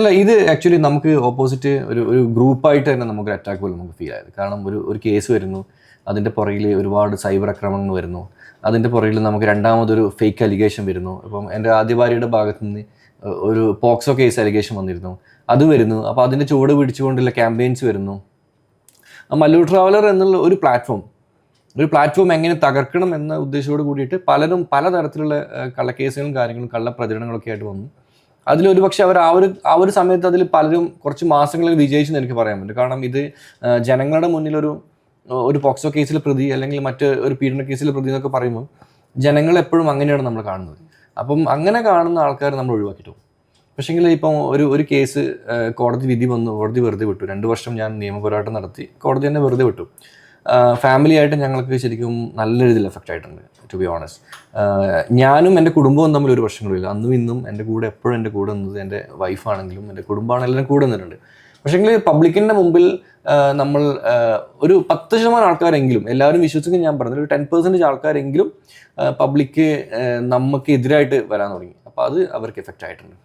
അല്ല, ഇത് ആക്ച്വലി നമുക്ക് ഓപ്പോസിറ്റ് ഒരു ഗ്രൂപ്പായിട്ട് തന്നെ നമുക്കൊരു അറ്റാക്ക് പോലെ നമുക്ക് ഫീൽ ആയത്. കാരണം ഒരു കേസ് വരുന്നു, അതിൻ്റെ പുറകിൽ ഒരുപാട് സൈബർ ആക്രമണങ്ങൾ വരുന്നു, അതിൻ്റെ പുറകിൽ നമുക്ക് രണ്ടാമതൊരു ഫേക്ക് അലിഗേഷൻ വരുന്നു. ഇപ്പം എൻ്റെ ആദ്യ ഭാര്യയുടെ ഭാഗത്തു നിന്ന് ഒരു പോക്സോ കേസ് അലിഗേഷൻ വന്നിരുന്നു, അത് വരുന്നു. അപ്പോൾ അതിൻ്റെ ചുവട് പിടിച്ചുകൊണ്ടുള്ള ക്യാമ്പയിൻസ് വരുന്നു. മല്ലു ട്രാവലർ എന്നുള്ള ഒരു പ്ലാറ്റ്ഫോം എങ്ങനെ തകർക്കണം എന്ന ഉദ്ദേശത്തോട് കൂടിയിട്ട് പലരും പലതരത്തിലുള്ള കള്ളക്കേസുകളും കാര്യങ്ങളും കള്ളപ്രചരണങ്ങളൊക്കെ ആയിട്ട് വന്നു. അതിലൊരു പക്ഷേ അവർ ആ ഒരു സമയത്ത് അതിൽ പലരും കുറച്ച് മാസങ്ങളിൽ വിജയിച്ചെന്ന് എനിക്ക് പറയാൻ പറ്റും. കാരണം ഇത് ജനങ്ങളുടെ മുന്നിലൊരു പോക്സോ കേസിലെ പ്രതി അല്ലെങ്കിൽ മറ്റ് ഒരു പീഡന കേസിലെ പ്രതി എന്നൊക്കെ പറയുമ്പോൾ ജനങ്ങൾ എപ്പോഴും അങ്ങനെയാണ് നമ്മൾ കാണുന്നത്. അപ്പം അങ്ങനെ കാണുന്ന ആൾക്കാർ നമ്മൾ ഒഴിവാക്കിയിട്ടു. പക്ഷേങ്കിൽ ഇപ്പം ഒരു കേസ് കോടതി വിധി വന്നു, കോടതി വെറുതെ വിട്ടു. 2 വർഷം ഞാൻ നിയമപോരാട്ടം നടത്തി, കോടതി തന്നെ വെറുതെ വിട്ടു. ഫാമിലി ആയിട്ട് ഞങ്ങൾക്ക് ശരിക്കും നല്ല രീതിയിൽ എഫക്റ്റ് ആയിട്ടുണ്ട്, ടു ബി ഓണസ്റ്റ്. ഞാനും എൻ്റെ കുടുംബവും തമ്മിൽ ഒരു പ്രശ്നങ്ങളില്ല. അന്നും ഇന്നും എപ്പോഴും എൻ്റെ കൂടെ നിന്നത് എൻ്റെ വൈഫാണെങ്കിലും എൻ്റെ കുടുംബമാണെങ്കിലും എല്ലാം കൂടെ നിന്നിട്ടുണ്ട്. പക്ഷേങ്കിൽ പബ്ലിക്കിൻ്റെ മുമ്പിൽ നമ്മൾ ഒരു 10% ആൾക്കാരെങ്കിലും, എല്ലാവരും വിശ്വസിക്കും ഞാൻ പറഞ്ഞത്, ഒരു 10% ആൾക്കാരെങ്കിലും പബ്ലിക്ക് നമുക്ക് എതിരായിട്ട് വരാൻ തുടങ്ങി. അപ്പോൾ അത് അവർക്ക് എഫക്റ്റ് ആയിട്ടുണ്ട്.